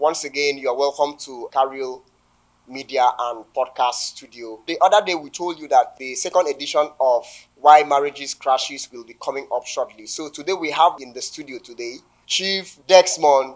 Once again, you are welcome to Carriel Media and Podcast Studio. The other day, we told you that the second edition of Why Marriages Crashes will be coming up shortly. So today we have in the studio today Chief Dexmond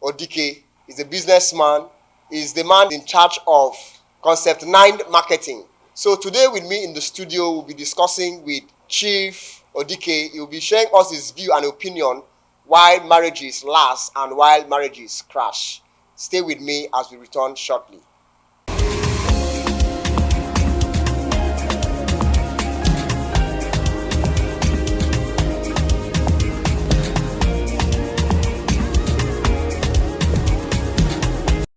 Odike. He's a businessman. He's the man in charge of Concept 9 Marketing. So today with me in the studio, we'll be discussing with Chief Odike. He'll be sharing us his view and opinion why marriages last and why marriages crash. Stay with me as we return shortly.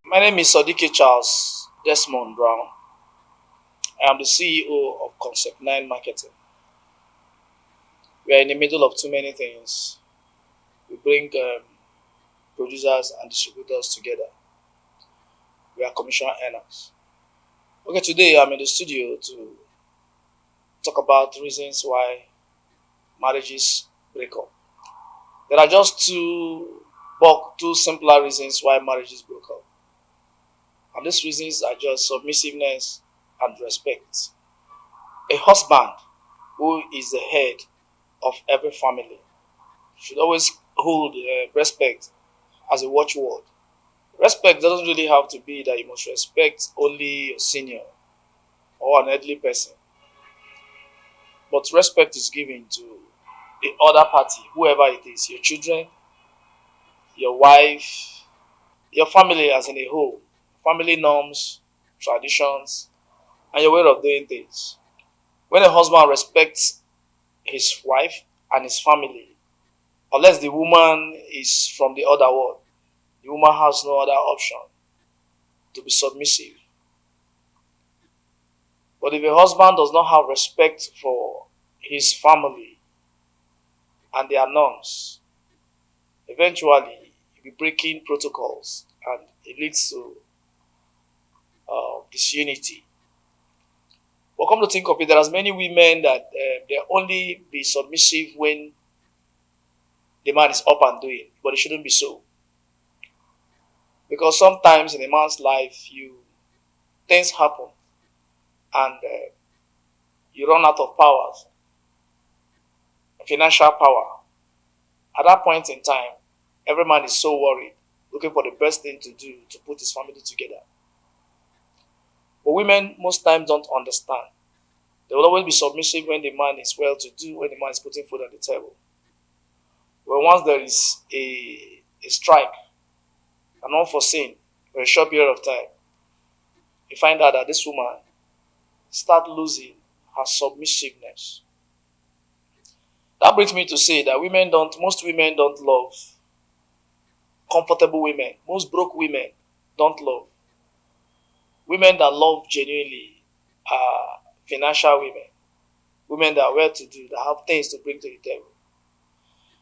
My name is Sodike Charles Desmond Brown. I am the CEO of Concept 9 Marketing. We are in the middle of too many things. We bring producers and distributors together. We are commission earners. Okay, today I'm in the studio to talk about reasons why marriages break up. There are just two simpler reasons why marriages break up. And these reasons are just submissiveness and respect. A husband who is the head of every family should always hold respect as a watchword. Respect doesn't really have to be that you must respect only a senior or an elderly person. But respect is given to the other party, whoever it is, your children, your wife, your family as in a whole, family norms, traditions, and your way of doing things. When a husband respects his wife and his family, unless the woman is from the other world, the woman has no other option to be submissive. But if a husband does not have respect for his family and their norms, eventually he'll be breaking protocols and it leads to disunity. But come to think of it, there are many women that they only be submissive when the man is up and doing, but it shouldn't be so. Because sometimes in a man's life, things happen and you run out of powers, financial power. At that point in time, every man is so worried, looking for the best thing to do to put his family together. But women most times don't understand. They will always be submissive when the man is well to do, when the man is putting food on the table. But once there is a strike, an unforeseen, for a short period of time, you find out that this woman start losing her submissiveness. That brings me to say that most women don't love comfortable women. Most broke women don't love. Women that love genuinely are financial women that are well to do, that have things to bring to the table.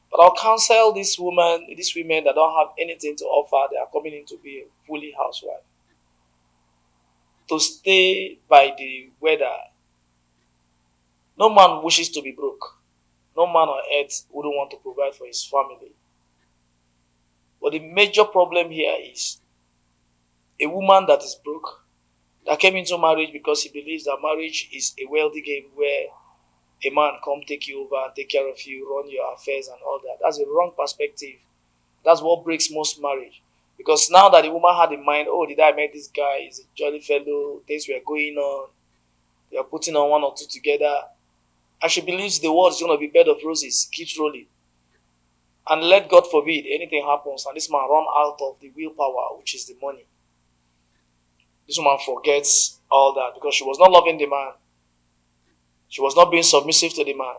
But I'll counsel these women that don't have anything to offer, they are coming in to be a fully housewife, to stay by the weather. No man wishes to be broke. No man on earth wouldn't want to provide for his family. But the major problem here is a woman that is broke, that came into marriage because he believes that marriage is a wealthy game where a man come take you over, take care of you, run your affairs and all that. That's a wrong perspective. That's what breaks most marriage. Because now that the woman had in mind, oh, did I meet this guy? He's a jolly fellow, things were going on, they are putting on one or two together, and she believes the world is going to be bed of roses, keeps rolling. And let God forbid anything happens and this man run out of the willpower, which is the money. This woman forgets all that because she was not loving the man. She was not being submissive to the man.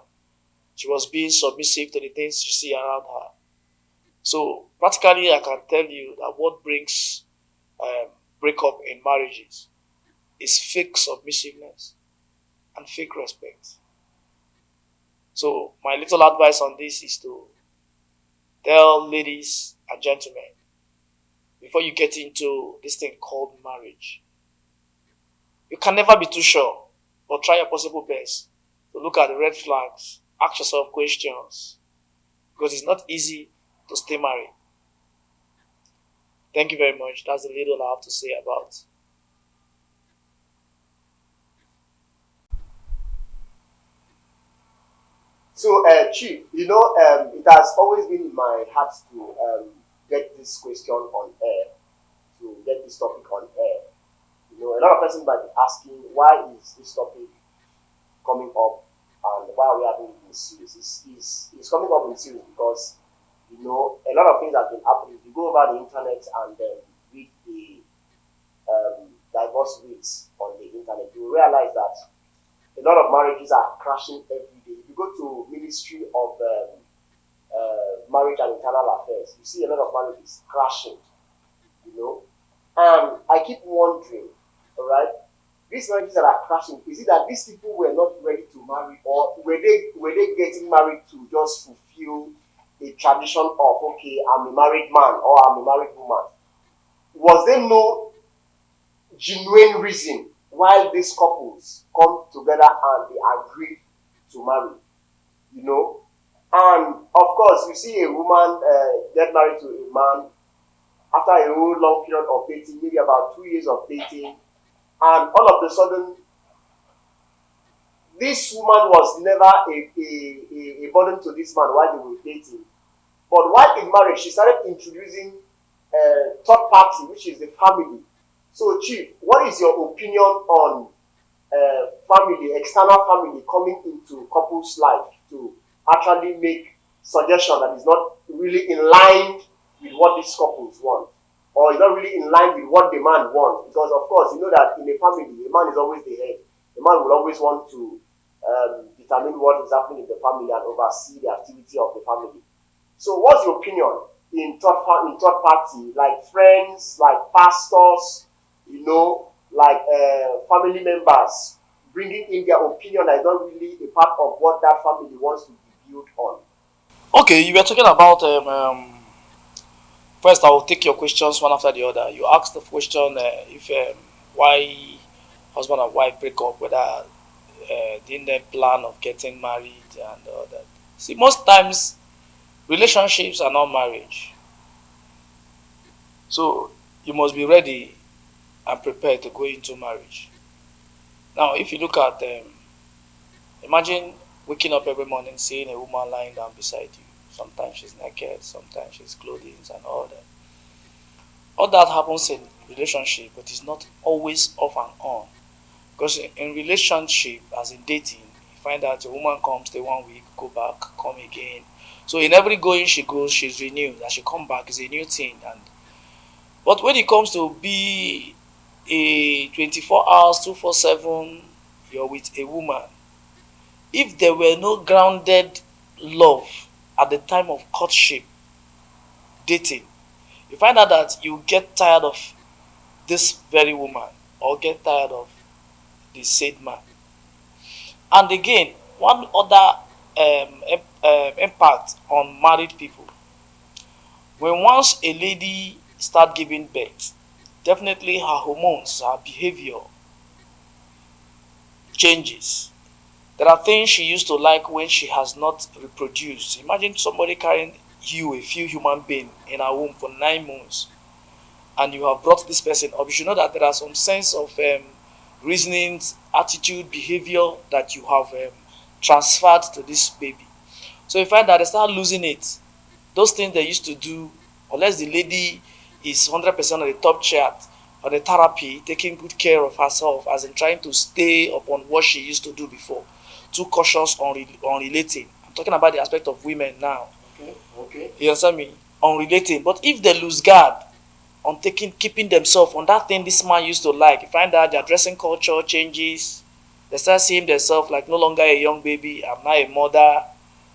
She was being submissive to the things she see around her. So practically I can tell you that what brings breakup in marriages is fake submissiveness and fake respect. So my little advice on this is to tell ladies and gentlemen, before you get into this thing called marriage, you can never be too sure, but try your possible best to look at the red flags, ask yourself questions, because it's not easy to stay married. Thank you very much. That's the little I have to say about. So, Chief, it has always been in my heart to get this question on air, to get this topic on air. A lot of persons might be asking, why is this topic coming up and why are we having it in series? It's coming up in series because, a lot of things have been happening. If you go over the internet and read the divorce rates on the internet, you will realize that a lot of marriages are crashing every day. If you go to Ministry of Marriage and Internal Affairs, you see a lot of marriages crashing, And I keep wondering, all right, these marriages that are crashing, is it that these people were not ready to marry, or were they getting married to just fulfill a tradition of, okay, I'm a married man or I'm a married woman? Was there no genuine reason why these couples come together and they agree to marry? And of course, you see a woman get married to a man after a whole long period of dating, maybe about 2 years of dating, and all of a sudden, this woman was never a burden to this man while they were dating. But while in marriage, she started introducing third party, which is the family. So, Chief, what is your opinion on family, external family coming into couples' life to actually make suggestion that is not really in line with what these couples want, or is not really in line with what the man wants? Because of course, you know that in a family, the man is always the head. The man will always want to determine what is happening in the family and oversee the activity of the family. So, what's your opinion in third party, like friends, like pastors, like family members, bringing in their opinion that is not really a part of what that family wants to be built on? Okay, you were talking about first. I will take your questions one after the other. You asked the question if why husband and wife break up, whether didn't they plan of getting married and all that. See, most times relationships are not marriage, so you must be ready and prepared to go into marriage. Now, if you look at imagine waking up every morning seeing a woman lying down beside you. Sometimes she's naked, sometimes she's clothing and all that. All that happens in relationship, but it's not always off and on. Because in relationship, as in dating, you find out a woman comes, stay 1 week, go back, come again. So in every going she goes, she's renewed. As she come back, is a new thing. And but when it comes to be a 24 hours, 247, you're with a woman. If there were no grounded love at the time of courtship, dating, you find out that you get tired of this very woman or get tired of the said man. And again, one other impact on married people, when once a lady start giving birth, definitely her hormones, her behavior changes. There are things she used to like when she has not reproduced. Imagine somebody carrying you, a few human being, in her womb for 9 months, and you have brought this person up. You should know that there are some sense of reasonings, attitude, behavior that you have transferred to this baby. So you find that they start losing it. Those things they used to do, unless the lady is 100% on the top chart, on the therapy, taking good care of herself, as in trying to stay upon what she used to do before, too cautious on relating. I'm talking about the aspect of women now. Okay, okay. You understand me? On relating. But if they lose guard on keeping themselves on that thing this man used to like, you find that their dressing culture changes. They start seeing themselves like no longer a young baby. I'm now a mother.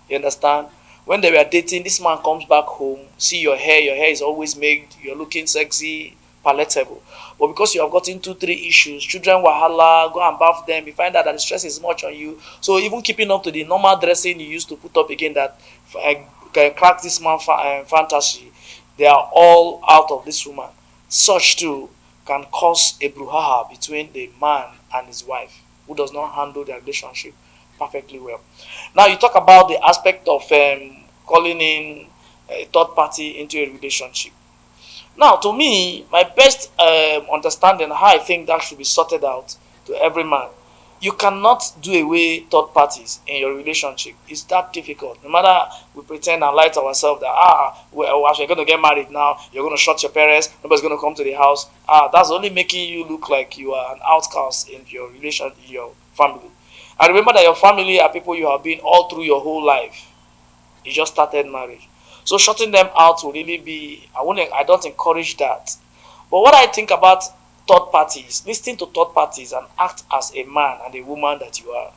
You understand? When they were dating, this man comes back home, see your hair is always made, you're looking sexy, palatable. But because you have gotten 2, 3 issues, children wahala, go and bath them, you find out that the stress is much on you. So even keeping up to the normal dressing you used to put up again that can crack this man fantasy, they are all out of this woman. Such too can cause a brouhaha between the man and his wife, who does not handle their relationship perfectly well. Now you talk about the aspect of calling in a third party into a relationship. Now, to me, my best understanding how I think that should be sorted out to every man. You cannot do away third parties in your relationship. It's that difficult. No matter we pretend and lie to ourselves that as you're going to get married now, you're going to shut your parents. Nobody's going to come to the house. That's only making you look like you are an outcast in your relation, in your family. And remember that your family are people you have been all through your whole life. You just started marriage. So shutting them out will really be I don't encourage that. But what I think about third parties, listening to third parties and act as a man and a woman that you are.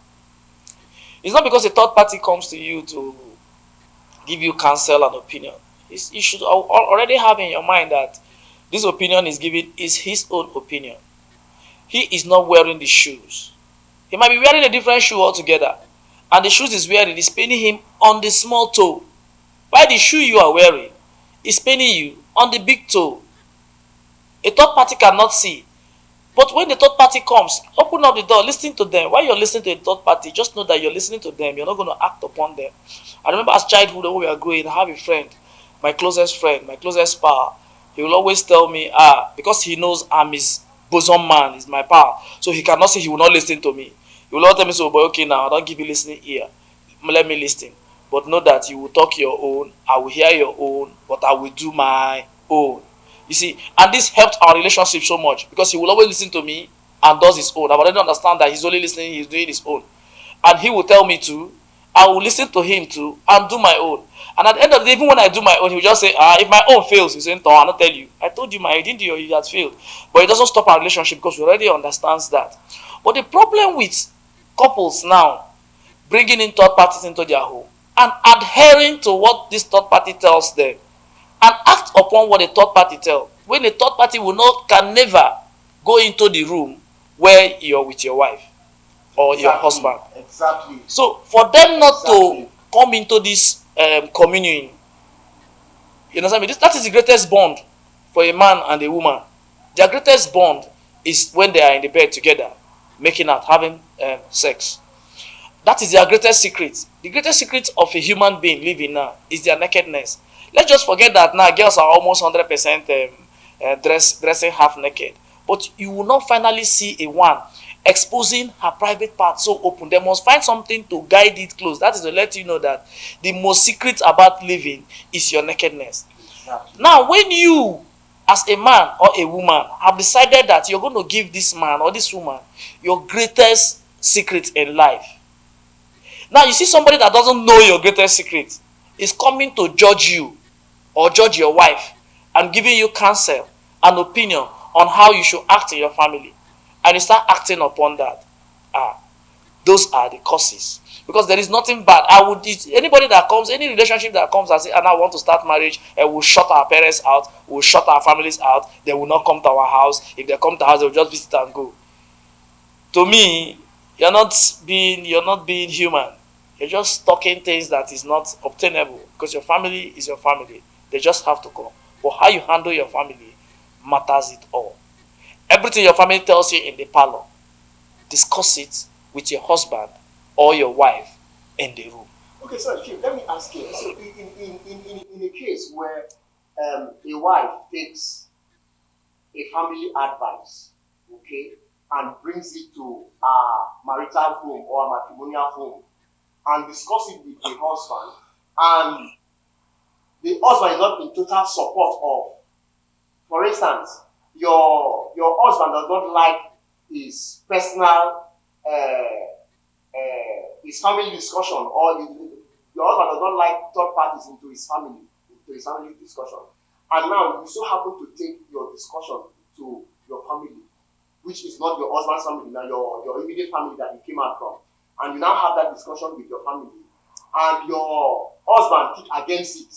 It's not because a third party comes to you to give you counsel and opinion. You should already have in your mind that this opinion is given is his own opinion. He is not wearing the shoes. He might be wearing a different shoe altogether. And the shoes he's wearing is paining him on the small toe. While the shoe you are wearing is paining you on the big toe. A third party cannot see. But when the third party comes, open up the door, listen to them. While you're listening to a third party, just know that you're listening to them. You're not going to act upon them. I remember as childhood when we were growing, I have a friend, my closest friend, my closest pal. He will always tell me, because he knows I'm his bosom man, is my pal. So he cannot say he will not listen to me. He will not tell me, so, boy, okay, now I don't give you listening ear. Let me listen. But know that you will talk your own, I will hear your own, but I will do my own. You see, and this helped our relationship so much because he will always listen to me and does his own. I've already understand that he's only listening, he's doing his own. And he will tell me to, I will listen to him too and do my own. And at the end of the day, even when I do my own, he will just say, if my own fails, he's saying, I'll not tell you. I told you my didn't you had failed. But it doesn't stop our relationship because we already understands that. But the problem with couples now, bringing in third parties into their home and adhering to what this third party tells them and act upon what a third party tells. When a third party can never go into the room where you're with your wife or your husband. Exactly. So for them not to come into this communion, you know what I mean? That is the greatest bond for a man and a woman. Their greatest bond is when they are in the bed together, making out, having sex. That is their greatest secret. The greatest secret of a human being living now is their nakedness. Let's just forget that now girls are almost 100% dressing half naked. But you will not finally see a one exposing her private part so open. They must find something to guide it close. That is to let you know that the most secret about living is your nakedness. Exactly. Now, when you, as a man or a woman, have decided that you're going to give this man or this woman your greatest secret in life. Now, you see somebody that doesn't know your greatest secret is coming to judge you or judge your wife and giving you counsel and opinion on how you should act in your family, and you start acting upon that. Those are the causes. Because there is nothing bad. Anybody that comes, any relationship that comes and say, and I want to start marriage, and we'll shut our parents out, we'll shut our families out, they will not come to our house. If they come to our house, they'll just visit and go. To me, you're not being human. You're just talking things that is not obtainable because your family is your family. They just have to come. But how you handle your family matters it all. Everything your family tells you in the parlor, discuss it with your husband or your wife in the room. Okay, so Chief, let me ask you. So in a case where a wife takes a family advice, okay, and brings it to a marital home or a matrimonial home and discuss it with the husband, and the husband is not in total support of, for instance, your husband does not like his personal his family discussion, or your husband does not like third parties into his family discussion, and now you so happen to take your discussion to your family, which is not your husband's family, now your immediate family that you came out from, and you now have that discussion with your family, and your husband kick against it.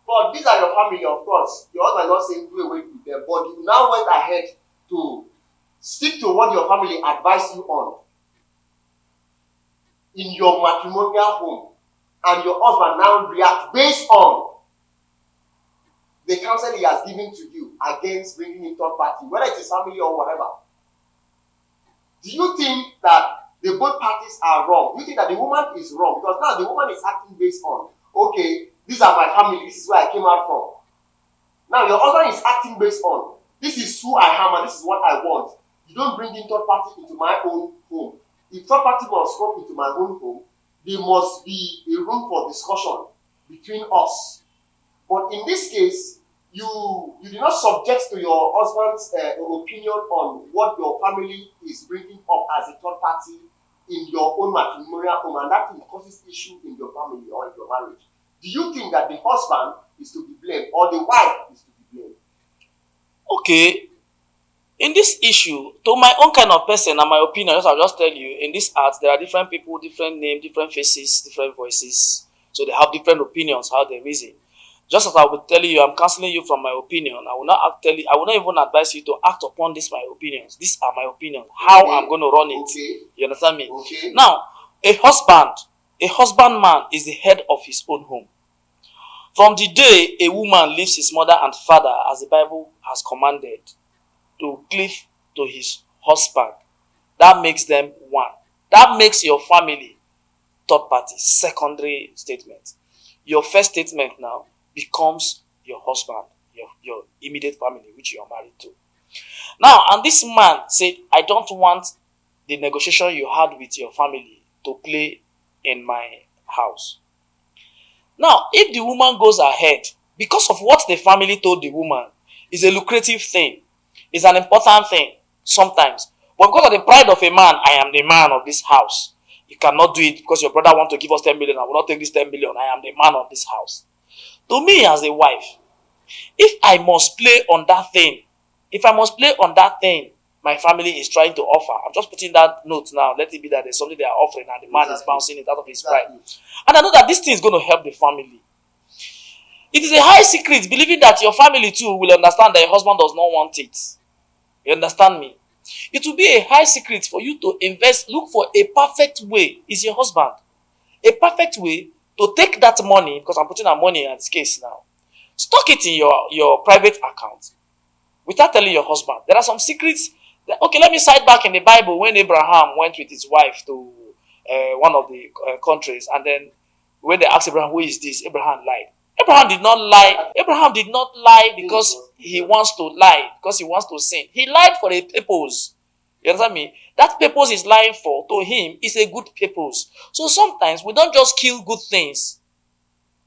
But these are your family, of course. Your husband is not saying do away with them, but you now went ahead to stick to what your family advised you on in your matrimonial home, and your husband now reacts based on the counsel he has given to you against bringing in third party, whether it is family or whatever. Do you think that the both parties are wrong? Do you think that the woman is wrong? Because now the woman is acting based on, okay, these are my family, this is where I came out from. Now your husband is acting based on this is who I am and this is what I want. You don't bring in third party into my own home. If third party must come into my own home, there must be a room for discussion between us. But in this case, you do not subject to your husband's opinion on what your family is bringing up as a third party in your own matrimonial home, and that thing causes issue in your family or in your marriage. Do you think that the husband is to be blamed or the wife is to be blamed? Okay, in this issue, to my own kind of person and my opinion, I'll just tell you, in this art, there are different people, different names, different faces, different voices. So they have different opinions, how they reason. Just as I will tell you, I'm counseling you from my opinion. I will not tell you, I will not even advise you to act upon this my opinions. These are my opinions. How I'm going to run it. Okay. You understand me? Okay. Now, a husbandman is the head of his own home. From the day a woman leaves his mother and father, as the Bible has commanded, to cleave to his husband, that makes them one. That makes your family third party, secondary statement. Your first statement now becomes your husband, your immediate family, which you are married to. Now, and this man said, I don't want the negotiation you had with your family to play in my house. Now, if the woman goes ahead, because of what the family told the woman, is a lucrative thing, is an important thing sometimes. But because of the pride of a man, I am the man of this house. You cannot do it because your brother wants to give us 10 million. I will not take this 10 million. I am the man of this house. To me as a wife, if I must play on that thing, my family is trying to offer. I'm just putting that note now. Let it be that there's something they are offering and the man is bouncing it out of his pride. And I know that this thing is going to help the family. It is a high secret, believing that your family too will understand that your husband does not want it. You understand me? It will be a high secret for you to invest, look for a perfect way. Is your husband. A perfect way to take that money, because I'm putting our money in this case now. Stock it in your private account without telling your husband. There are some secrets. Okay, let me cite back in the Bible when Abraham went with his wife to one of the countries, and then when they asked Abraham, who is this? Abraham lied. Abraham did not lie. Abraham did not lie because he wants to lie, because he wants to sin. He lied for a purpose. You understand me? That purpose he's lying for, to him, is a good purpose. So sometimes we don't just kill good things.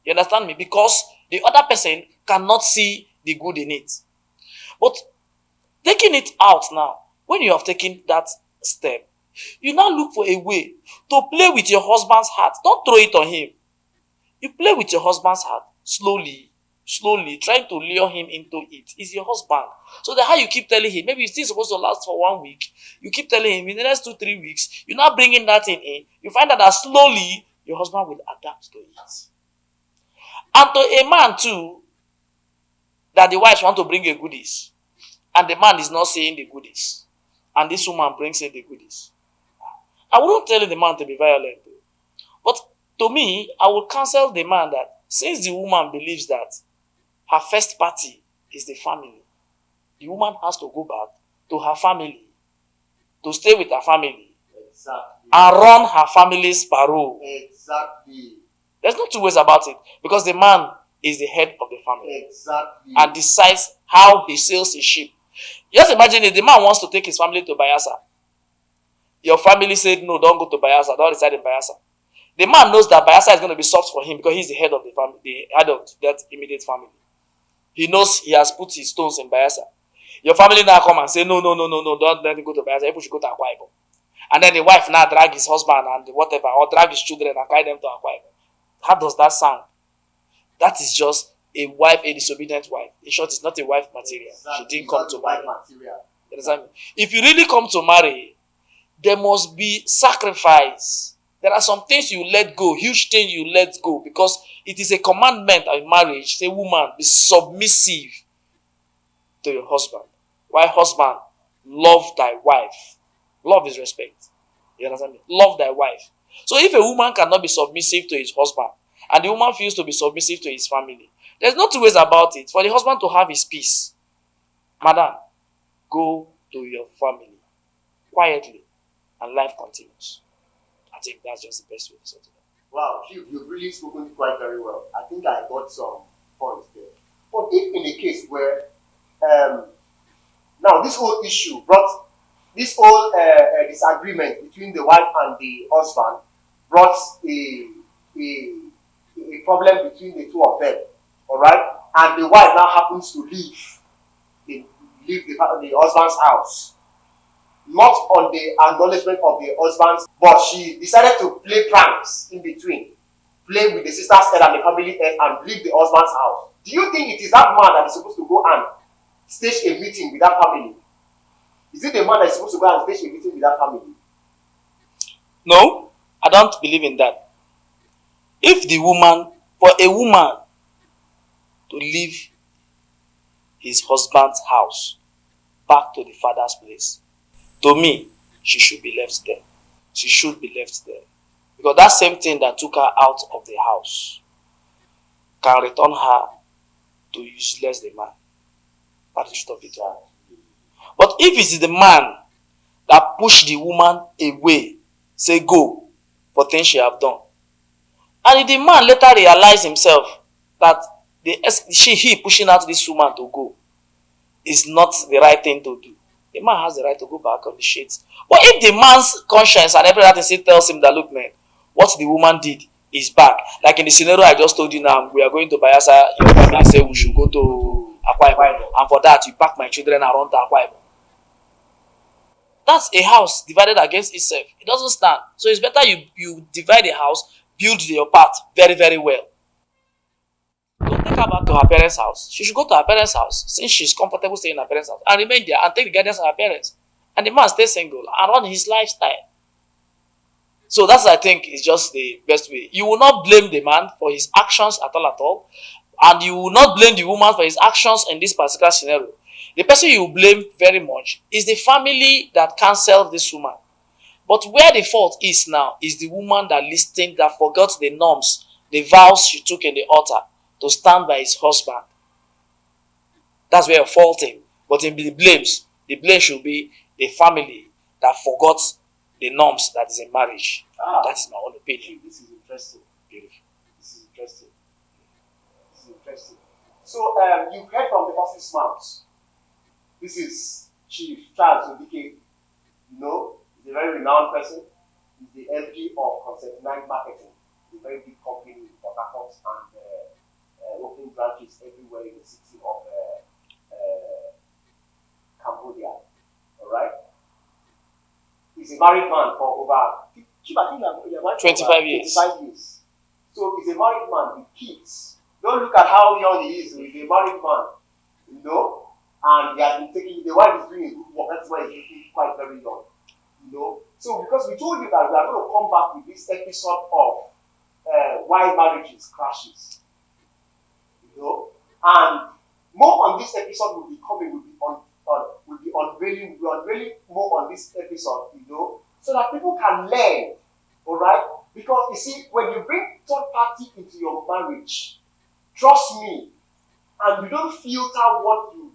You understand me? Because the other person cannot see the good in it. But taking it out now, when you have taken that step, you now look for a way to play with your husband's heart. Don't throw it on him. You play with your husband's heart slowly, trying to lure him into it. Is your husband. So that how you keep telling him, maybe it's still supposed to last for 1 week. You keep telling him in the next 2-3 weeks, you're not bringing that in. You find out that slowly your husband will adapt to it. And to a man too, that the wife want to bring a goodies, and the man is not saying the goodies, and this woman brings in the goodies. I wouldn't tell the man to be violent, but to me, I would counsel the man that since the woman believes that her first party is the family, the woman has to go back to her family, to stay with her family, and run her family's parole. Exactly. There's no two ways about it, because the man is the head of the family. Exactly. And decides how he sails his ship. Just imagine if the man wants to take his family to Bayelsa. Your family said, no, don't go to Bayelsa, don't reside in Bayelsa. The man knows that Bayelsa is going to be soft for him because he's the head of the family, the head of that immediate family. He knows he has put his stones in Bayelsa. Your family now come and say, no, don't let him go to Bayelsa. People should go to Akwa Ibom. And then the wife now drag his husband and whatever, or drag his children and carry them to Akwa Ibom. How does that sound? That is just a wife, a disobedient wife. In short, it's not a wife material. Exactly. She didn't come to marry. You understand me? If you really come to marry, there must be sacrifice. There are some things you let go, huge things you let go, because it is a commandment in marriage. Say, woman, be submissive to your husband. Why, husband, love thy wife. Love is respect. You understand me? Love thy wife. So if a woman cannot be submissive to his husband, and the woman feels to be submissive to his family, there's no two ways about it. For the husband to have his peace, madam, go to your family quietly, and life continues. I think that's just the best way to settle it. Wow, you've really spoken quite very well. I think I got some points there. But if in a case where now this whole issue brought this whole disagreement between the wife and the husband brought a, a problem between the two of them, all right? And the wife now happens to leave the husband's house, not on the acknowledgement of the husband's, but she decided to play pranks in between, play with the sister's head and the family head and leave the husband's house. Do you think it is that man that is supposed to go and stage a meeting with that family? Is it the man that is supposed to go and stage a meeting with that family? No, I don't believe in that. If the woman, for a woman to leave his husband's house back to the father's place, to me, she should be left there. She should be left there. Because that same thing that took her out of the house can return her to useless the man. That is the truth of it. But if it is the man that pushed the woman away, say go, for things she have done, and if the man later realize himself that he pushing out this woman to go is not the right thing to do, the man has the right to go back on the shades. But if the man's conscience and everything still tells him that, look man, what the woman did is bad. Like in the scenario I just told you now, we are going to Bayelsa, your family say we should go to Akwa Ibom, and for that you pack my children around to Akwa Ibom. That's a house divided against itself. It doesn't stand. So it's better you divide the house, build your part very, very well. Don't take her back to her parents' house. She should go to her parents' house since she's comfortable staying in her parents' house and remain there and take the guidance of her parents. And the man stay single and run his lifestyle. So that's, I think, is just the best way. You will not blame the man for his actions at all. And you will not blame the woman for his actions in this particular scenario. The person you blame very much is the family that cancelled this woman. But where the fault is now is the woman that listened, that forgot the norms, the vows she took in the altar to stand by his husband. That's where you're faulting. But in the blame should be the family that forgot the norms that is in marriage. That is my own opinion. This is interesting. Beautiful. This is interesting. This is interesting. So you've heard from the horse's mouth. This is Chief Charles Odike. You know, he's a very renowned person. He's the MD of Concept 9 Marketing, a very big company in Port Harcourt and opening branches everywhere in the city of Cambodia. All right. He's a married man for over 25 years. 25 years. So he's a married man with kids. Don't look at how young he is. He's a married man, you know, and he has been taking, the wife is doing a good work. That's why he's looking quite very young, you know. So because we told you that we are going to come back with this episode of why marriages crashes, you know, and more on this episode will be coming. Will be unveiling more on this episode, you know, so that people can learn, all right? Because you see, when you bring third party into your marriage, trust me, and you don't filter what you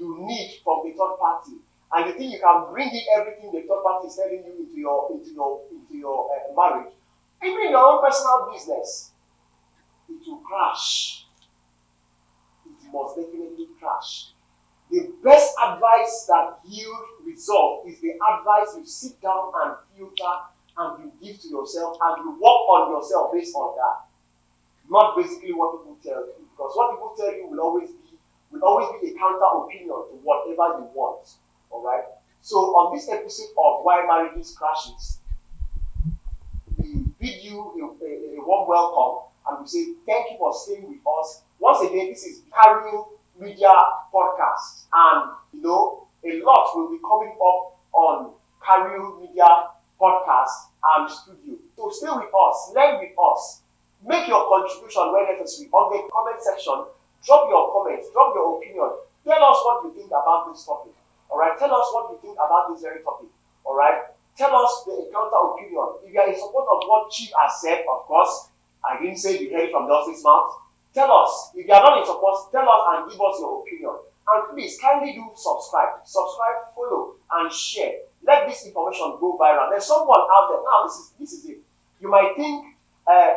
need from the third party, and you think you can bring in everything the third party is telling you into your marriage, even in your own personal business, it will crash. It must definitely crash. The best advice that yields result is the advice you sit down and filter and you give to yourself and you work on yourself based on that. Not basically what people tell you. Because what people tell you will always be a counter opinion to whatever you want. Alright? So on this episode of Why Marriages Crashes, we bid you a warm welcome and we say thank you for staying with us. Once again, this is Carriel Media Podcast, and you know, a lot will be coming up on Carriel Media Podcast and Studio. So stay with us, learn with us, make your contribution where necessary. On the comment section, drop your comments, drop your opinion. Tell us what you think about this topic. Alright, tell us what you think about this very topic. Alright, tell us the counter opinion. If you are in support of what Chief has said, of course, I didn't say you heard it from Justice Mouth. Tell us. If you are not in support, tell us and give us your opinion. And please, kindly do subscribe. Subscribe, follow, and share. Let this information go viral. There's someone out there. Now, this is it. You might think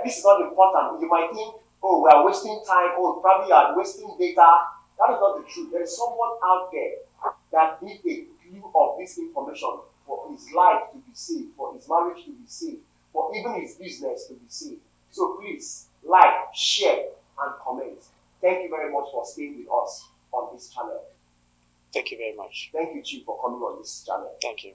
this is not important. You might think oh, we are wasting time, oh, probably you are wasting data. That is not the truth. There is someone out there that needs a clue of this information for his life to be saved, for his marriage to be saved, for even his business to be saved. So please, like, share, and comment. Thank you very much for staying with us on this channel. Thank you very much. Thank you, Chief, for coming on this channel. Thank you.